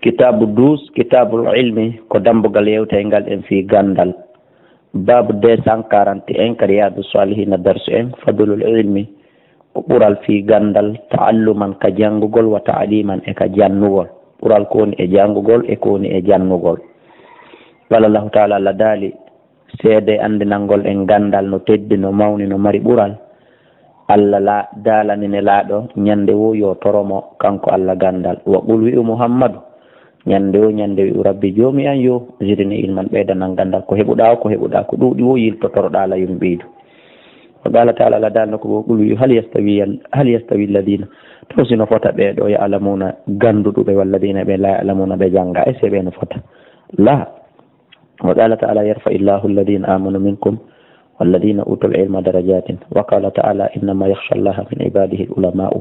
kitabu 12 kitabul ilmi ko dambugal yewteyngal en fi gandal babu 241 ka riyadu salihina darsu en fadlul ilmi ko ɓural fi gandal ta'alluman ka jangugol wa ta'liman e ka jannugol ɓural ko woni e jangugol e ko woni e jannugol wala allahu taala Allah daali seede andinalngol en gandal no teddi no mawni no mari ɓural Allah la daalanine laaɗo ñande wo yo toromo kanko Allah gandal wa qul wi'u Muhammadu ñande o ñande wi'u rabbi joomi an yo zidni ilman ɓeydanan gandal ko heɓuɗa ko ɗuuɗi wo yiltotoroɗa la yum ɓeydu wa qala taala Allah daalno ko qul wi'u hal yastawi alladina to sino fota ɓeeɗo ya'lamuna ganduɗuɓe walladina ɓe la ya'lamuna ɓe janga e se ɓe no fota la wa qala taala yarfa illahu alladina amanu minkum والذين أوتوا العلم درجات وقال تعالى إنما يخشى الله من عباده العلماء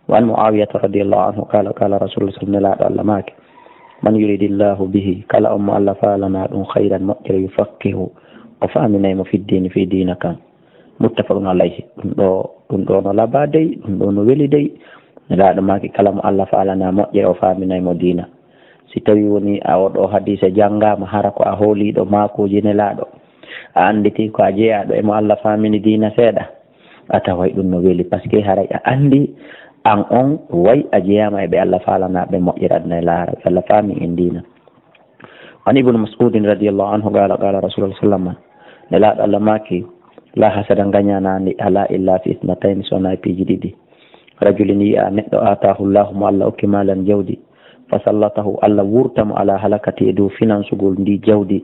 وعن معاوية رضي الله عنه قال قال رسول الله صلى الله عليه وسلم من يريد الله به كلا ألف لنا خيرا مؤجر يفقه وفهمنا في الدين في دينك متفق عليه دون لا بعدي دون ولدي لا دماغي كلام الله فعلنا مؤجر وفهمنا دينا sitawi woni a oɗo hadise janngama hara ko a hooliɗo maako jinelaɗo a anditi ko a jeeyaɗo emo Allah famini dina seeɗa a taway ɗum no weeli par ce que haray a andi an on way a jeeyama e ɓe Allah falanaɓe moƴƴiradna e laara ɓe Allah fami en dina an ibnu mas'udin radiallahu anhu qala qala rasulullah sallam nelaɗo Allah maki la hasada gañanandi ala illa fi isnatayn sona piiji ɗiɗi rajulin yi'a neɗɗo atahu llahu mo Allah okki malan jawdi fasallatahu Allah wurtamo ala halakati e dow finansugol ndi jawdi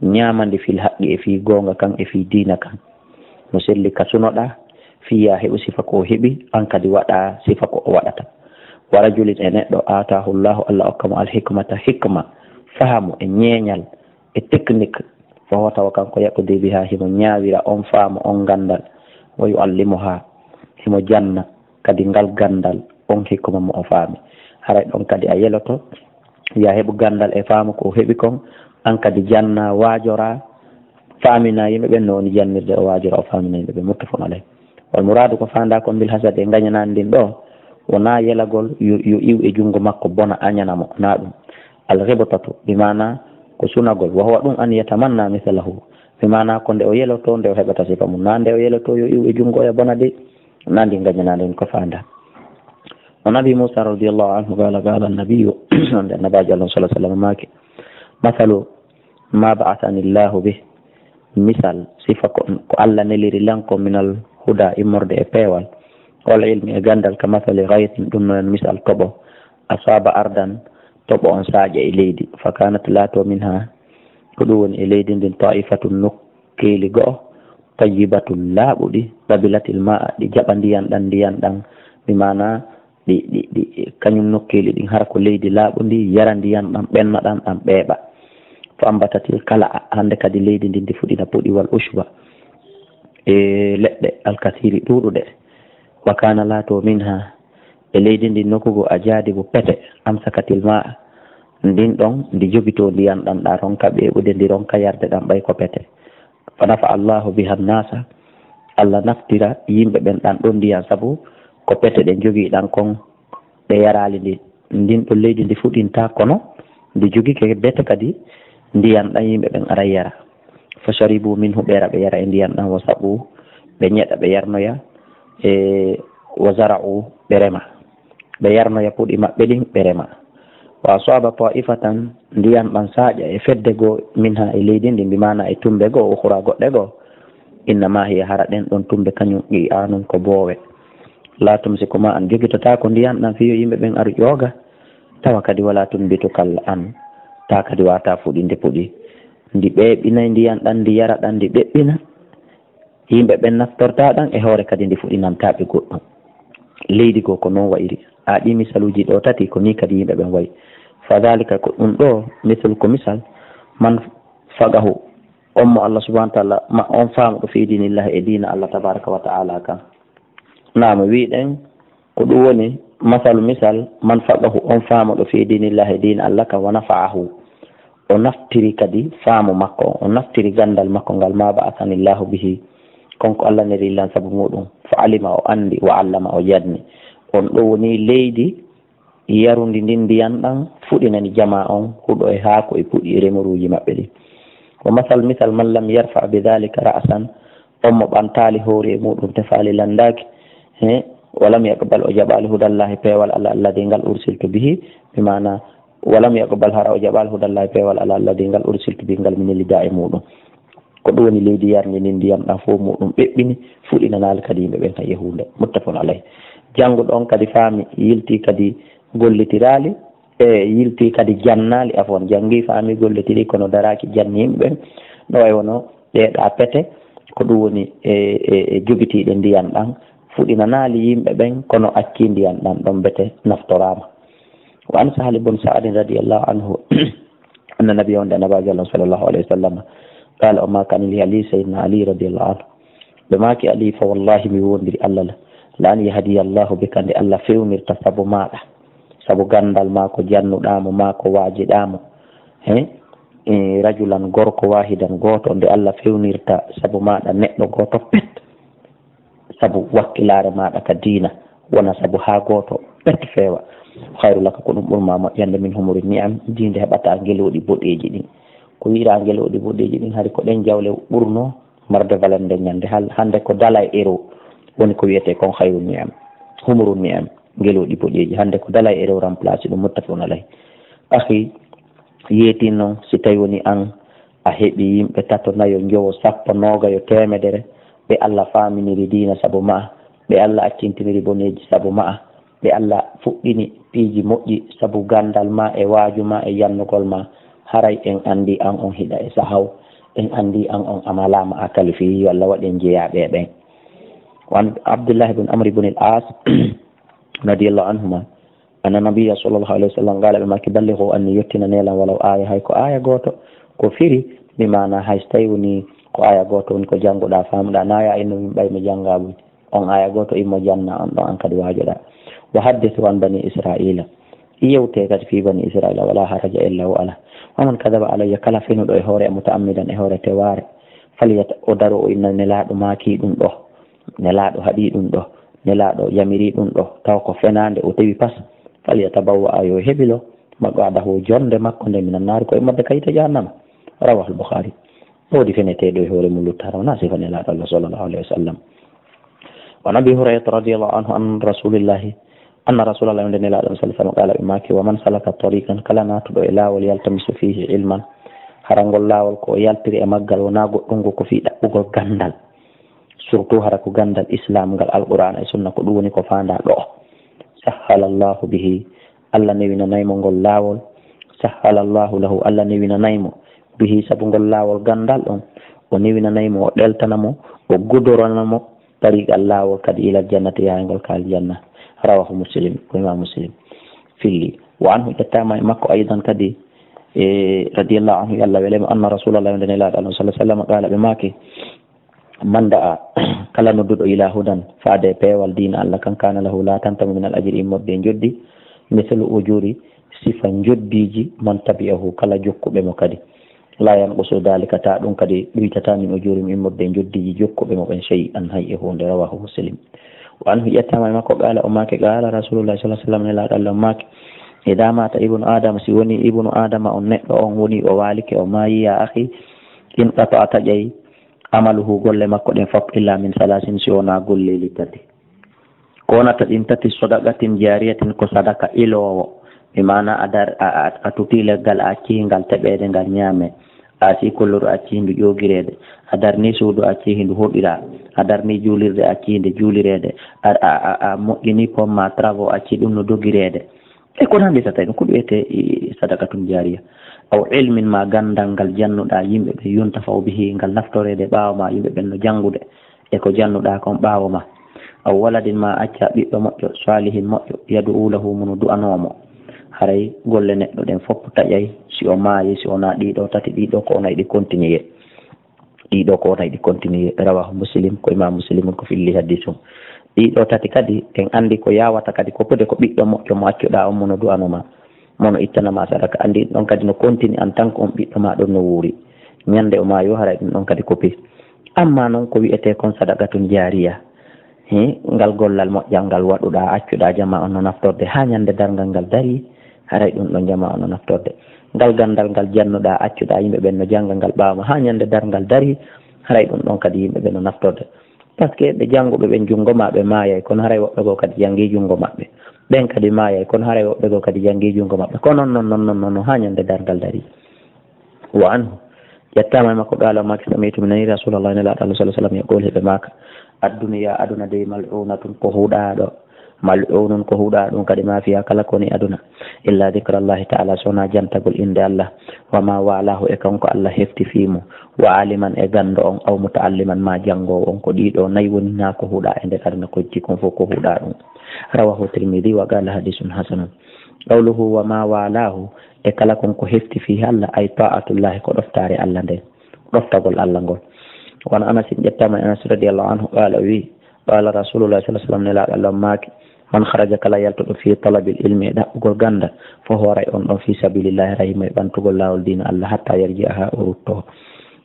ñamande fil haqqi e fi gonga kan e fi dina kan no selli ka sunoɗa fiya heɓu sifa ko heɓi an kadi waɗa sifa ko o waɗata wa rajulin e neɗɗo atahu llahu Allah okkamo alhikmata hikma faamu e ñeeñal e technique fo tawa kanko yaɓɓude biha himo ñaawira on faamu on gandal wa yuallimuha himo janna kadi ngal gandal on hikma mo o faami haray ɗon kadi a yeloto ya heɓu gandal e faamu ko heɓi kon an kadi janna waajora faamina yimɓe ɓen no woni jannirde o waajora o faamina yimɓe ɓe muttafaqun alayh wal muradu ko fanda kon bil hasad e gañanani ndin ɗo wona yelagol yo iw e junngo makko bona añanamo na ɗum alghibtatu bimana ko sunagol wa huwa ɗum an yatamanna mithlahu bimana ko nde o yeloto nde o heɓata sifa mum na nde o yeloto yo iw e junngo o e bona de na ndi gañanani ndin ko fanda ونبي موسى رضي الله عنه قال النبي النبي صلى الله عليه وسلم ماك مثل ما بعثني الله به مثال صفة الله نلير لنكم من الهدى إمرد إبوال والعلم إغاندل كمثل غيث دون مثال طبو أصاب أرضا طبو أنساج إليدي فكانت لاتو منها كدون إليدي دين طائفة نكيل غو طيبة لابدي ببلة الماء دي جبان ديان دان بمعنى ɗi kañum nokkeli ɗin hara ko leydi laaɓundi yara ndiyan ɗam ɓenna ɗam ɗam ɓeeɓa fo ambatatil kala hande kadi leydi ndi ndi fuɗina puɗi wal ushba e leɗɗe alkasiri ɗuɗuɗe wa kana laato minha e leydi ndi nokkugo a jaadi bo pete amsakatil ma ndin ɗon ndi jogito ndiyan ɗam ɗa ronka ɓeɓude ndi ronka yarde ɗam ɓay ko pete fa nafa allahu biha nnasa Allah naftira yimɓe ɓen ɗan ɗon ndiyan sabu ko pete ɗen jogii ɗan kon ɓe yarali ndi ndin ɗo leydi ndi fuɗinta kono ndi jogii ke bete kadi ndiyan ɗan yimɓe ɓen ara yara fa sharibu minhu ɓeera ɓe yara e ndiyan ɗan wo saɓu ɓe ñeɗa ɓe yarnoya e wo zara'u ɓe rema ɓe yarnoya puɗi maɓɓe ɗin ɓe rema wa asaba ta'ifatan ndiyan ɗan saaƴa e fedde goo minha e leydi ndi mbimana e tumbe goo ukhra goɗɗe goo innama hiya hara ɗen ɗon tumbe kañum ɗi anum ko boowe la tumsiku ma an jogitata ko ndiyan ɗan fiyo yimɓe ɓen aru ƴooga tawa kadi wala tumbitu kalla an ta kadi wata fuɗinde puɗi ndi ɓeɓinay ndiyan ɗan ndi yara ɗan ndi ɓeɓɓina yimɓe ɓen naftorta ɗan e hoore kadi ndi fuɗinantaɓe goɗɗum leydi goo ko noon wayri a ɗi misaluji ɗo tati ko ni kadi yimɓe ɓen wayi fa dalika ko ɗum ɗo misal ko misal man fagahu on mo Allah subhanahu wa ta'ala ma on faamuɗo fi dinillahi e dina Allah tabaraka wa ta'ala kan naama wiɗen ko ɗum woni masalu misal man faqahu on faamuɗo fi dinillahi dina Allah ka wa nafa'ahu o naftiri kadi faamu makko o naftiri gandal makko ngal ma ba'athanillahu bihi konko Allah neri lan sabu muɗum fa alima o andi wa allama o jadni on ɗo woni leydi yarundi ndin ndiyan ɗan fuɗinani jama on huɗo e haako e puɗɗi remoruji maɓɓe ɗi. wa masal misal man lam yarfa bidhalika ra'san, on mo ɓantali hoore muɗum tefali landaki walam yaqbal o jaɓali hudallahi peewal allah alladi ngal ursiltu bihi, bimana walam yaqbal hara o jaɓali hudallahi peewal allah alladi ngal ursiltu bihi ngal mi nelida e muɗum. ko ɗum woni leydi yarni ni ndiyam ɗan fof muɗum ɓeɓɓini fuɗinanali kadi yimɓe ɓen tan yehunde muttafaqun alayhi. jannguɗo on kadi faami yilti kadi gollitirali e yilti kadi jannali afon janngi faami gollitiri kono daraki janni yimɓe ɓen no way wono ɗeɗa pete ko ɗum woni e jogitiɗe ndiyan ɗan fuɗinanali yimɓe ɓen kono acci ndiyan ɗan ɗon bete naftorama. wa an Sahal ibn Sa'd radiyallahu anhu anna nabiyya wonde nabajo Allah sallallahu alayhi wa sallam قال وما كان لي علي سيدنا علي رضي الله عنه بماكي علي فوالله مي وندري الله لأن يهدي الله بك أن الله فيونير تسابو ماذا سابو غندال ماكو جانو دامو ماكو واجي دامو رجلا غوركو واحدا غوتو أن الله فيونير تسابو ماذا نئنو غوتو بيت سابو وكيلار ماذا كدينة وانا سابو ها غوتو بيت فيوا خير لك كنو مرمى يند من همور النعم دين ده بطا أنجلو دي بوديجي دي ko wiiraangel o ɗi boɗeji ɗin hari ko ɗen jawle ɓurno marde valande ñande hande ko dala ero woni ko wiyete kon hayru ni'am humru ni'am ngeloɗi boɗeji hande ko dala ero remplace ɗum muttafaqun alayhi. akhi yeetin noon si tawi woni an a heɓi yimɓe tato nayo jowo sappo nogayo temedere ɓe Allah faminiri diina saabu ma ɓe Allah accintiniri boneji saabu ma ɓe Allah fuɗɗini piiji moƴƴi saabu gandal ma e waaju ma e yannugol ma haray en andi an on hiɗa e sahaw en andi an on amalama a kalifi walla waɗen jeeyaɓe ɓen. wan Abdullah ibn Amr ibn al-As radiyallahu anhuma anna nabiyya sallallahu alayhi wa sallam qala ɓe makki ballighu anni yettina nelan walaw aya hay ko aya goto ko firi mi mana hay so tawi woni ko aya goto woni ko jannguɗa famɗa naya inno min ɓay mi janngaɓuy on aya goto immo janna on ɗon an kadi wajoɗa. wa haddithu an bani israila yewte kadi fi bani israila wala haraja illa wa ala waman kadaba alayya kala fenuɗo e hoore mutaammidan e hoore teware faliyata o daro o inna nelaɗo maaki ɗum ɗo nelaɗo haɗi ɗum ɗo nelaɗo yamiri ɗum ɗo taw ko fenande o tewi pas faliyata bawwa ayo heɓilo maɗo adaho jonde makko nde minannari ko e madde kayita jahannama rawahu al-Bukhari. woodi feneteɗo e hoore mum luttara wona sifa nelaɗo Allah sallallahu alayhi wa sallam. wa Abi Hurayrata radiyallahu anhu an rasulillahi anna rasulallah nde nelaɗo sallallahu alaihi wasallam qala ɓe maki wa man salaka tariqan kala natuɗo e laawol yaltamisu fihi ilman harangol laawol ko yaltiri e maggal wona goɗɗum ko fi ɗaɓɓugol gandal surtout hara ko gandal islam ngal alqur'an e sunna ko ɗum woni ko fanda ɗo sahhala llahu bihi Allah newinanaymo ngol laawol sahhala llahu lahu Allah newinanaymo bihi sabu ngol laawol gandal ɗon o newinanaymo o ɗeltanamo o gudoranamo tariqal laawol kadi ila jannati yahangol kaal janna rawahu Muslim ko imam Muslim filli. wa anhu ƴettama e makko aydan kadi radiyallahu anhu Allah welema anna rasulallah nde nelaɗo Allah sallallahu alaihi wasallam qala ɓe maki man da'a kala nodduɗo ila hudan faade peewal diina Allah kan kana lahu la tantamu min al ajri immorde joddi misalu ujuri sifa joddiji man tabi'ahu kala jokkuɓe mo kadi la yanqusu dalika ta ɗum kadi ɗuytata min ujuri immorde joddiji jokkuɓe mo ɓen sey an hay e hunde rawahu Muslim. wa anhu ƴettama e makko qala o make qala rasulullah sallallahu alaihi wasallam nelaɗo Allah make ida mata ibnu adama si woni ibnu adama on neɗɗo on woni o walike o maayi ya akhi in ɗato a taƴay amaluhu golle makko ɗen fof illa min salasin si wona golleji tati ko wonata ɗin tati sadaqatin jariyatin ko sadaka ilowo mi mana a tuti leggal a accihingal teɓede ngal ñaame a si kolloru accihindu ƴogirede a darni suudu accihindu hoɗira a darni juulirde accihinde juulirede a moƴƴini pomma travaux acci ɗum no dogirede e ko nandi sa tawi ɗum ko ɗum wiyete sadaqatum jariya aw ilmin ma gandal ngal jannuɗa yimɓe ɓe yuntafaw bihi ngal naftorede ɓaawo ma yimɓe ɓen no janngude e ko jannuɗa kon ɓaawo ma aw waladin ma acca ɓiɗɗo moƴƴo salihin moƴƴo yadu ulahu munu du'anomo haray golle neɗɗo ɗen fof taƴay si o maayi si wona ɗiɗo tati ɗiɗo ko ona yiɗi continuer ɗiɗo ko ona yiɗi continuer rawahu Muslim ko imam Muslim ko filli hadis o ɗiɗo tati kadi en andi ko yawata kadi ko pode ko ɓiɗɗo moƴƴo mo accuɗa on mono du'anoma mono ittanama sadaka andi ɗon kadi no continue en tant que on ɓiɗɗo ma ɗon no wuuri ñande o maayo haray ɗum ɗon kadi kopi amma noon ko wiyete kon sadaqatun jariya ngal gollal moƴƴal ngal waɗuɗa accuɗa jama on no naftorde ha ñande dargal ngal dari haray ɗum ɗo jama on no naftorde. Ngal gandal ngal jannuɗa accuɗa yimɓe ɓen no janga ngal ɓawma ha ñande dargal dari haray ɗum ɗon kadi yimɓe ɓen no naftorde. Par ce que ɓe janguɓe ɓen jungo maɓe maayay kono haray woɓɓe goo kadi jangi jungo maɓɓe, ɓen kadi maayay kono haray woɓɓe goo kadi jangi jungo maɓɓe ko non ha ñande dargal dari. Wa anhu yettama makko qala maki sami'tu min rasulullah sallallahu alaihi wasallam yaqul heɓe maka adduniya aduna de mal'unatun ko huɗaɗo mal'unun ko huɗaɗum kadi ma fiya kala koni aduna illa dhikrallahi ta'ala sona jantagol inde Allah wa ma walahu e kanko Allah hefti fimo wa aliman e gando on aw muta'alliman ma jango on ko ɗiɗo nayi woni na ko huɗa e nder aduna ko jikon fof ko huɗaɗum. Rawahu Tirmidhi wa qala hadithun hasanun. Qawluhu wa ma walahu e kala kon ko hefti fi Allah ay ta'atullahi ko ɗoftare Allah nden ɗoftagol Allah ngol. Wan Anas ƴettama Anas radiyallahu anhu qala wi qala rasulullah sallallahu alaihi wasallam nelaɗo Allah maki man kharaja kala yaltoɗo fi talabil ilmi e ɗaɓɓugol ganda fo horay on ɗon fi sabilillahi rahima e ɓantugol lawol dina Allah hatta yarji ha o rutto.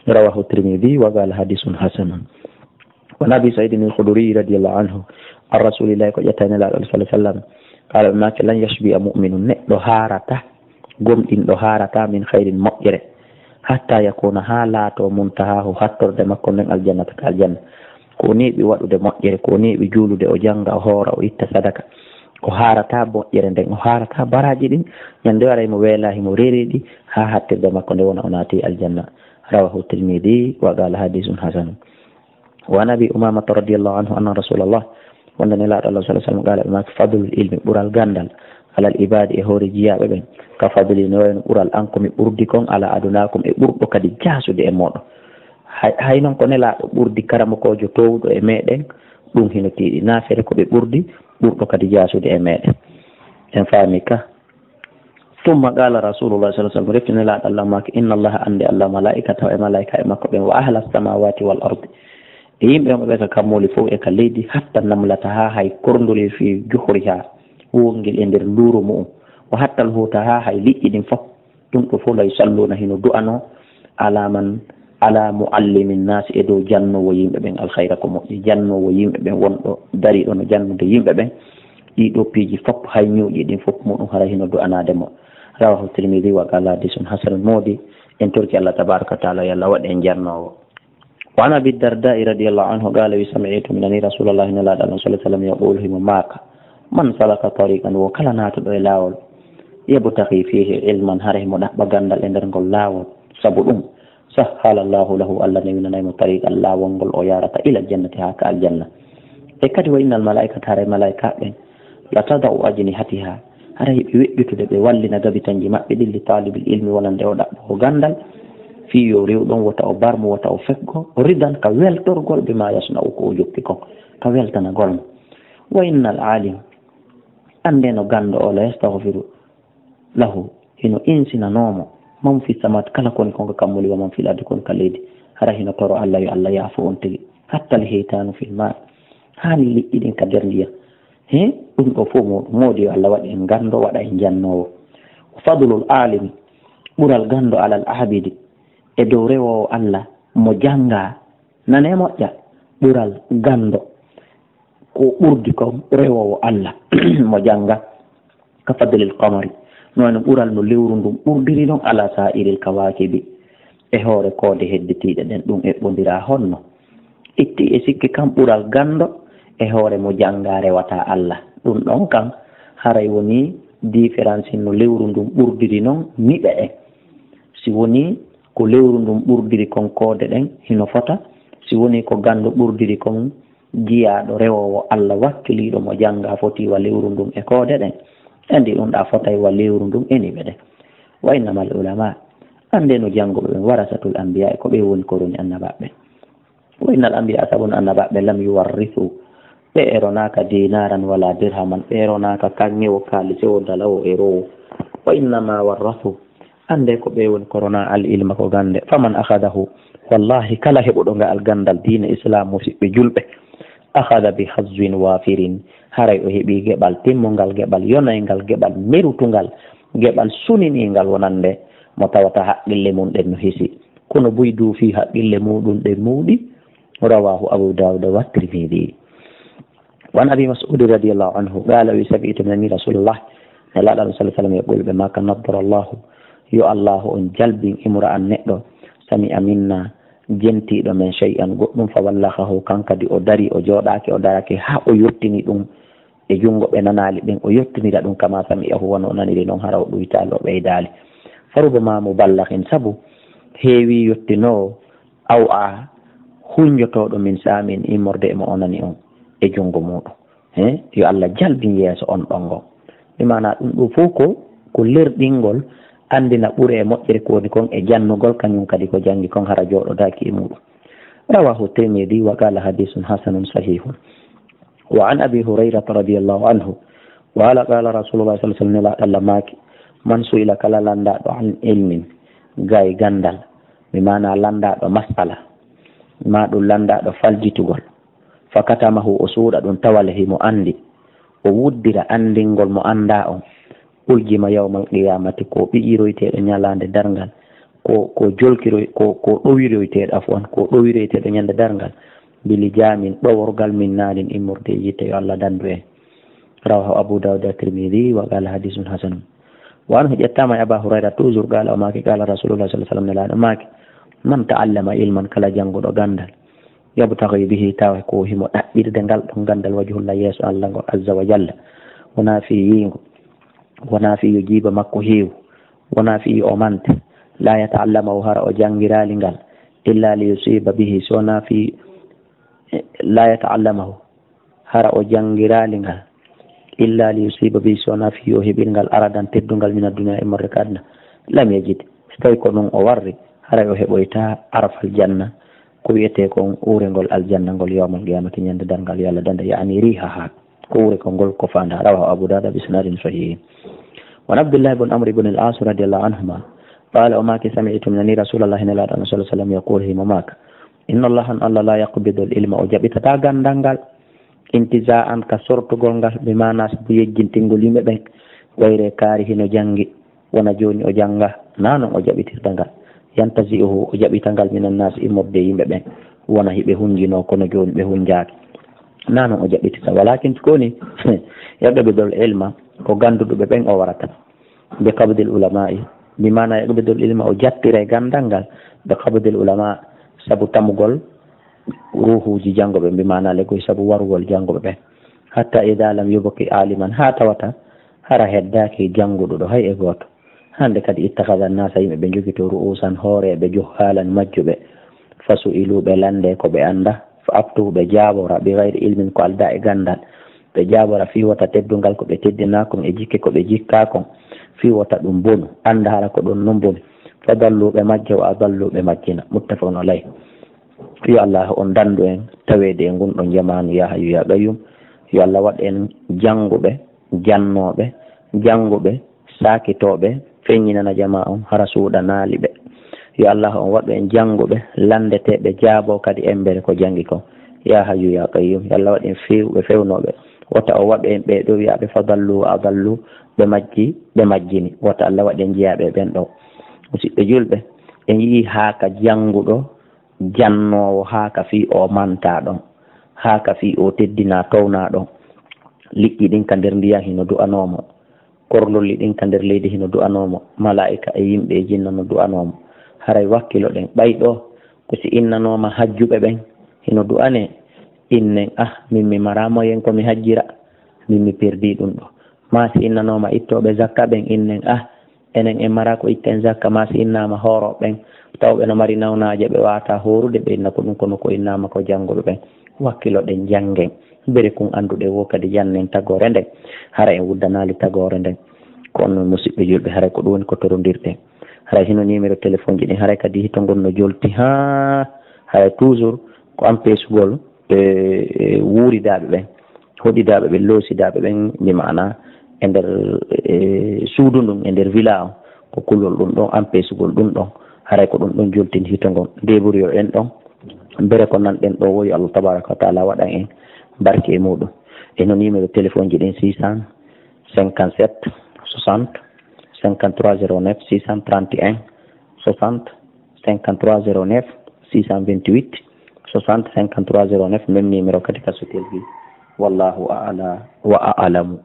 Rawahu Tirmidhi wa qala hadithun hasanun. Wa Nabi Sa'id al-Khudri radiyallahu anhu ar rasulillahi ko ƴetta nelaɗo sallallahu alaihi wasallam qala maki lan yashbi mu'minun neɗɗo harata gomɗinɗo harata min khairin moƴƴere hatta yakuna ha laato muntahahu hattorde makko nden aljannata ka aljanna. Ko neeɓi waɗude moƴƴere, ko neeɓi juulude o janga o hoora o itta sadaka, o harata moƴƴere nden o harata baraji ɗin ñande waray mo weelahi mo reriɗi ha hattirde makko nde wona o naati aljanna. Rawahu Tirmidhi wa qala hadithun hasan. Wa Nabi Umamata radiyallahu anhu anna Rasulullah wonde nelaɗo Allah sallallahu alaihi wasallam qala ma fadlul ilmi ɓural gandal alal ibadi e hoore jiyaɓe ɓen ka fadli no wayno ɓural an komi ɓurdi kon ala adunakum e ɓurɗo kadi jasude e moɗo. Hay noon ko nelaɗo ɓurdi karamokojo towɗo e meɗen ɗum hino tiiɗi nafere koɓe ɓurdi ɓurɗo kadi jasude e meɗen en faami ka. Tumma qala rasulullah sallallahu alaihi wasallam refti nelaɗo Allah maki inna allaha andi Allah malaikatahu e malaika e makko ɓen wa ahla samawati wal ardi e yimɓe ɓe ka kammoli fof e ka leydi hatta namlata ha hay korndoli fi juhriha wongel e nder nduru mu'um o hattal huta ha hay liƴƴi ɗin fof ɗum ɗo fof lay salluna hino du'ano ala muallimin nasi e dow jannowo yimɓe ɓen alkhayra ko moƴƴi jannowo yimɓe ɓen wonɗo dariɗo no jannude yimɓe ɓen ɗiɗo piiji fof hay ñuuƴi ɗin fof muɗum hara hino du'anade mo. Rawahu Tirmidhi wa qala hadithun hasanun moodi en torki Allah tabaraka wa taala yalla waɗe en jannowo. Wa an Abi Darda radiyallahu anhu qala wi sami'tu min rasulillahi sallallahu alaihi wasallam yaqulu himo maka man salaka tariqan wo kala naatuɗo e laawol yabtaghi fihi ilman hara himo ɗaɓɓa gandal e nder ngol laawol sabu ɗum sahhala Allahu lahu Allah newinanaymo tariqal laawol ngol o yarata ila jannati ha ka aljanna. E kadi wa innal malaikata hara malaika ɓen la tada'u ajnihatiha hara heɓe weɓɓitude ɓe wallina gabitanji maɓɓe ɗin li talibil ilmi wonande o ɗaɓɓo gandal fi yo rewɗon wota o barmo wota o feggo o ridan ka weltorgol ɓe ma yasna'u ko o jokki kon ka weltanagol mo. Wa innal alim ande no gando o la yastaghfiru lahu hino insinanomo man fi samat kala koni konko kammuli wa man fil ardi kon ka leydi hara hino toro Allah yo Allah yaafo on tigi hatta al haytanu fil ma hani liƴƴi ɗin ka nder ndiyam ɗum ɗo fof moodi yo Allah waɗi en gando waɗa en jannowo. Fadlul alimi ɓural gando alal abidi e dow rewowo Allah mo janga nane moƴƴa ɓural gando ko ɓurdi kon rewowo Allah mo janga ka fadlil qamari nono ɓural no lewru ndum ɓurdiri ɗon ala sa'iril kawakibi e hoore koode hedditiɗe ɗen ɗum eɓɓodira honno itti e sikki kam ɓural gando e hoore mo janga rewata Allah ɗum ɗon kan haray woni différence no lewru ndum ɓurdiri noon niɓe en si woni ko lewru ndum ɓurdiri kon koode ɗen hino fota si woni ko gando ɓurdiri kon jiyaɗo rewowo Allah wakkiliɗo mo janga fotiwa lewru ndum e koode ɗen andi ɗum ɗa fotay wa lewru ndum eniɓe ɗen. Wa innamal ulama ande no jangoɓe ɓen warasatul anbiya e ko ɓe woni koroni annabaɓe. Wa innal anbiya sabun annabaɓe lam yuwarrithu ɓe eronaka dinaran wala dirhaman ɓe eronaka kanŋewo kaalisewo dalawo e rowo. Wa innama warrathu ande ko ɓe woni korona al ilma ko gande faman akhadahu wallahi kala heɓuɗo nga al gandal diina islam musidɓe julɓe akhada bi hazwin wafirin haray o heeɓi geɓal timmongal geɓal yonaygal geɓal merutungal geɓal suniningal wonande mo tawata haqqille mum ɗen no hisi kono boy duufi haqqille muɗum ɗen muuɗi. Rawahu Abu Dawud wa Tirmidhi. وعن أبي مسعود رضي الله عنه قال وسمعت من رسول الله صلى الله عليه وسلم يقول بما كان نضر الله يو الله أن جلب امرأ نئدو سمع منا جنتي دو من شيئا قدن فوالله كان كدي أدري أجوداك أدارك ها أيرتني دون e jungo ɓe nanali ɗin o yettinira ɗum kama sami'ahu wono o naniri noon hara o ɗoytali o ɓeydali farubama muballahin saabu heewi yettinowo aw a hunjotoɗo min samin immorde emo o nani on e jungo muɗum yo Allah jalbin yeeso on ɗon gon mi mana ɗum ɗo fof ko lerɗingol andina ɓuure e moƴƴere ko woni kon e jannugol kañum kadi ko jangi kon hara jooɗodaki e muɗum rawahu Tirmidhi wa qala hadithun hasanun sahihun وعن أبي هريرة رضي الله عنه وقال قال رسول الله صلى الله عليه وسلم من سئل كلا لندا عن علم غاي غندال بمعنى لندا مسألة ما دو لندا فالجيتغول فكتمه أسود دون توله مو أندي وودر أندينغول مو أندا أون uljima yawmal qiyamati ko ɓi'iroyteɗo ñalande dargal ko jolkiroy ko ɗowiroyteɗo afwan ko ɗowiroyteɗo ñande dargal bili jamin ɗoworgal min nanin immorde yitte yo Allah dandu en rawahu Abu Dawud at-Tirmidhi wa qala hadithun hasan wa anhu ƴettama e Aba Hurayra toujours qala o maki qala Rasulullah sallallahu alaihi wasallam nelaɗo maki man ta'allama ilman kala janguɗo gandal yabtaghi bihi tawa ko himo ɗaɓɓirde ngal ɗon gandal wajhullah yeeso Allah ngo azza wa jalla wona fi yingo wona fi yo jiiba makko heewu wona fi o mante la yata'allamahu hara o jangirali ngal illa li yusiba bihi sona fi la yata'allamahu hara o jangirali ngal illa li yusiba bihi sona fi yo heɓirngal aradan teddungal min ad-dunya e morre kadna lam yajid so tawi ko ɗum o warri hara o heɓoyta arafal janna ko wiyete kon urengol aljanna ngol yawmal qiyamati ñande dargal yo Allah danda yani riha ha ko ure ko ngol ko fanda rawahu Abu Dawud bi sanadin sahih وعن عبد الله بن عمرو بن العاص رضي الله عنهما قال وما سمعت من رسول الله صلى الله عليه وسلم يقول هماك إن الله لا يقبض العلم وجبت تاغاندانغال انتزاعا كسرتغول ngal بما ناس بيجنتingol yimɓe ɓen wayre kaari hino jangi wona joni o janga nanon o jaɓitirdangal yantazi'uhu o jaɓitangal minan nas immorde yimɓe ɓen wona hiɓe hunjino kono joni ɓe hunjaaki nanon o jaɓitita walakin koni yaqbidul ilma ko ganduɗuɓe ɓen o warata be qabdil ulama'i bi mana yaqbidul ilma o jattire gandal ngal be qabdil ulama sabu tamugol ruhuji jangoɓe bi mana le koye sabu warugol jangoɓe ɓen hatta ida lam yubqi aliman ha tawata hara heddaki janguɗuɗo hay e goto hande kadi ittakhadha an-nasa yimɓe ɓe jogito ru'usan hooreɓe juhalan majjuɓe fasu iluɓe lande ko ɓe anda fa aftuɓe jabora bi gayri ilmin ko alda e gandal ɓe jabora fi wata teddungal ko ɓe teddinakon e jikke ko ɓe jikkakon fi wata ɗum bonu anda hara ko ɗum non bonu fa dalluɓe majje o adalluɓe majjina muttafaqun alayh yo Allah on dandu en tawede e gonɗon jamanu ya hayyu ya qayyum yo Allah waɗ en janguɓe janguɓe sakitoɓe feññinana jama on hara suuɗa naaliɓe yo Allah on waɗ en janguɓe landeteɓe jaabo kadi embere ko jangi kon ya hayyu ya qayyum yo Allah waɗ en fewɓe fewnoɓe wata o waɗ en ɓeɗo wiyaɓe fa dallu adallu ɓe majjini wata Allah waɗ en jiyaɓe ɓen ɗo musidɓe julɓe en yii haaka janguɗo jannowo haaka fi o manta ɗon haaka fi o teddina towna ɗon liƴƴi ɗin ka nder ndiyam hino du'anomo korlolli ɗin ka nder leydi hino du'anomo malaika e yimɓe e jinna no du'anomo haray wakkilo ɗen ɓayɗo ko si innanoma hajjuɓe ɓen hino du'ane innen min mi maramoyen komi hajjira min mi perdi ɗum ɗo ma si innanoma ittoɓe zakka ɓen innen enen en mara ko itten zakka ma si innama hooroɓe ɓen tawɓe no mari nawnaje ɓe wata horude ɓe inna ko ɗum kono ko innama ko janguɓe ɓen wakkilo ɗen jangen bere kun anduɗe wo kadi jannen tagore nden hara en wuddanali tagore nden kono musidɓe julɓe haray ko ɗum woni ko torondirɗen haray hino numéro téléphone ji ɗin haray kadi hito gonno jolti ha haray toujours ko ampesugol wuuridaɓe ɓen hoɗidaɓe ɓe loosidaɓe ɓen mi mana e nder suudu ndun e nder villa on ko kullol ɗum ɗon ampesugol ɗum ɗon haray ko ɗum ɗon joltini hito gon débrouille en ɗon bere ko nanɗen ɗo woyi Allah tabaraka wa taala waɗan en barke e muɗum eno numéro téléphone ji ɗin 657 60 53 09 631 60 53 09 628 60 53 09 même numéro kadi ka sotelgi wallahu a'la wa a'lamu.